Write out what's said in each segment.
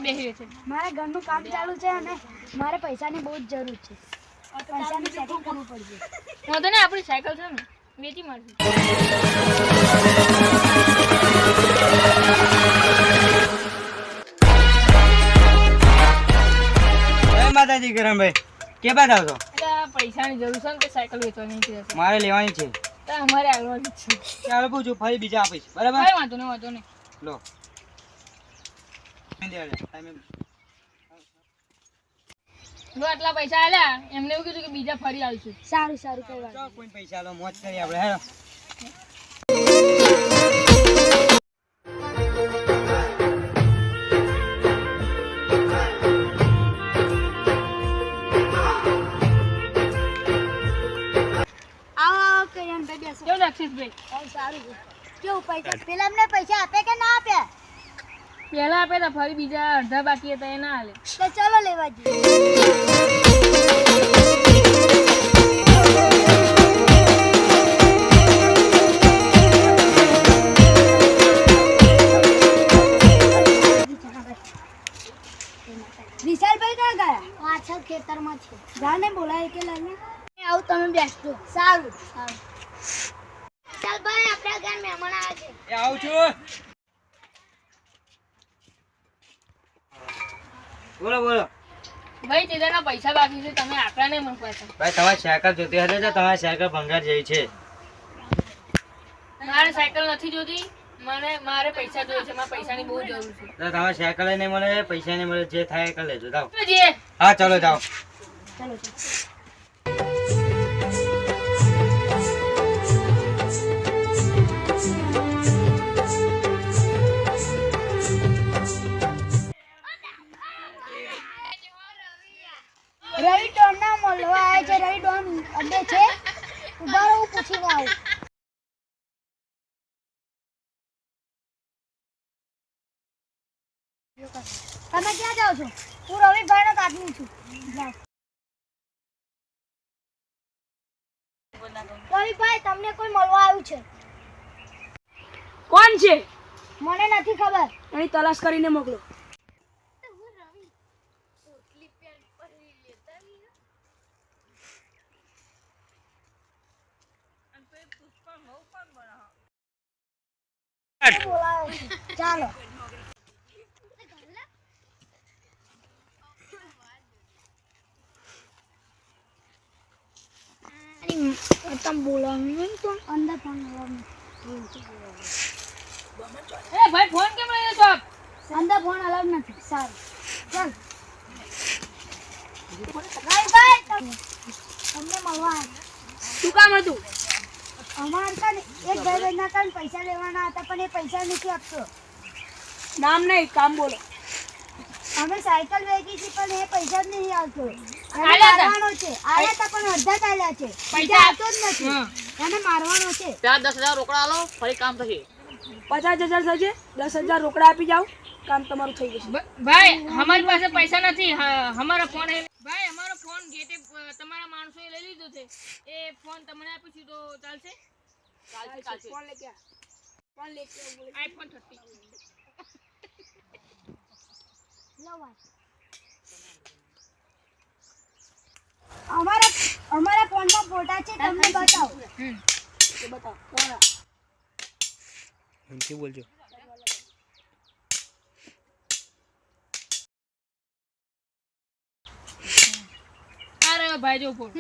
બેહી છે. મારે ઘરનું કામ ચાલુ છે અને મારે પૈસાની બહુ જ જરૂર છે. પૈસાની સેટિંગ કરવું પડશે. વાંધો નહીં, આપણી સાયકલ છે ને વેચી મારશું. જય માતાજી કરણભાઈ, કે બાદ આવશો? એટલે પૈસાની જરૂર છે ને તે સાયકલ વેચવાની છે. મારે લેવાની છે. તો અમારે આવવાની છે. ચાલો પૂછું, ફરી બીજા આપીશ, બરાબર? કઈ વાંધો નહીં, વાંધો નહીં. લો જો આટલા પૈસા આલ્યા, એમને એવું કીધું કે બીજા ફરી આવશું. સારું સારું કઈ વાત કોઈ પૈસા લો, મોજ કરી આપણે. હેલો આવો કલ્યાણભાઈ બેસો. કેવું દક્ષિશભાઈ? સારું છે. કેવું પૈસા પેલા અમને પૈસા આપે કે ના આપે? પહેલા આપે તો ફરી બીજા અડધા બાકી હતા એ ના આલે. તો ચલો લેવા જઈએ. વિશાલભાઈ ક્યાં ગયા? પાછળ ખેતરમાં છે. જાને બોલાય કે લઈને આવું, તમે બેસજો. સારું સારું. વિશાલભાઈ આપણા ઘર મહેમાન આવ્યા છે. એ આવું છું. બોલો બોલો ભાઈ તેના પૈસા બાકી છે, તમે આટલા નહીં મને પૈસા. ભાઈ, તમારી સાયકલ જોતી હતી તો તમારી સાયકલ ભંગાર જેવી છે. મારે સાયકલ નથી જોતી, મારે પૈસા જોઈએ છે. મારે પૈસાની બહુ જરૂર છે. તો તમારી સાયકલ નહીં મળે, પૈસા નહીં મળે, જે થાય એ કરી લેજો. જાઓ. જઈએ. હા ચલો જાઓ. ચલો રવિ ડોન ના મળવા આવે છે. રવિ ડોન અડે છે. ઉભા રહો, હું પૂછીને આવું. તમે ક્યાં જાઓ છો? હું રવિભાઈ નો કાઢું છું. રવિભાઈ, તમને કોઈ મળવા આવ્યું છે? કોણ છે? મને નથી ખબર. એની તલાશ કરીને મોકલો. બોલાવ્યો છે. ચાલો. તમે બોલાવ્યું તો અંદર ફોન એ ભાઈ ફોન કેમ લઈ છો આપ? અંદર ફોન અલાઉડ નથી. સારું ચાલ. રવિભાઈ, તમને મળવા આવ્યા. શું કામ હતું? અમારે કાન એક ભાઈબંધના કાન પૈસા લેવાના હતા, પણ એ પૈસા નથી આપતો. નામ નહીં, કામ બોલો. અમે સાયકલ વેચી છે, પણ એ પૈસા જ નહીં આવતો. એને આલ્યા હતા? મારવાનો છે. આયા હતા પણ અડધા જ આલ્યા છે. પૈસા આવતો જ નથી. એને મારવાનો છે. ત્યાં 10,000 રોકડા આલો, ફરી કામ થશે. 50,000 થશે. 10,000 રોકડા આપી જાઓ, કામ તમારું થઈ જશે. ભાઈ અમારી પાસે પૈસા નથી. અમારો ફોન ભાઈ, અમારો ફોન ગેટે તમારા માણસોએ લઈ લીધો છે. એ ફોન તમને આપીશું તો ચાલશે? ચાલશે. ફોન લેકે આ. ફોન લેકે આવો. આઈફોન 30. લવાય. અમારા ફોનમાં ફોટા છે, તમને બતાવો. એ બતાવો. કોણ આ? શું બોલજો? અરે ભાઈ જો ફોન.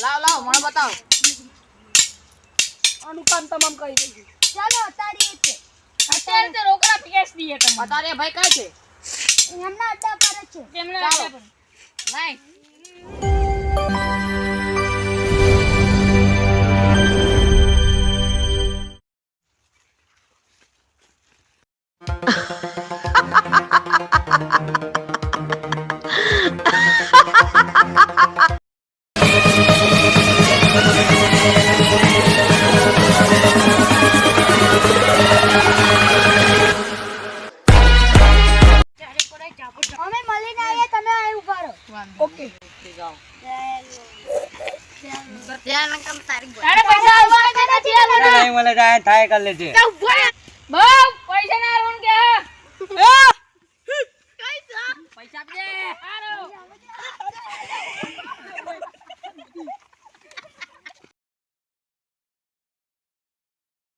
લાવ મને બતાવો. આનું કામ તમામ કરી દઈશું. ચાલો અતારીએ છે. અત્યારે તો રોકડા કેશ દઈએ તમને. અત્યારે ભાઈ કઈ છે? એમના અડ્ડા પર જ છે. તેમને ચાલો. આપે પણ. નહીં. અમે મળીને આવીએ, તમે અહીં ઉભા રહો. ઓકે. જાઓ. ત્યાં કામ તારીખ તારે પૈસા આવવાના કે નથી આવવાના? નહીં મળે, થાય કરી લેજે. બહુ પૈસા ના આવવાનું કે પૈસા આપજે. હારો.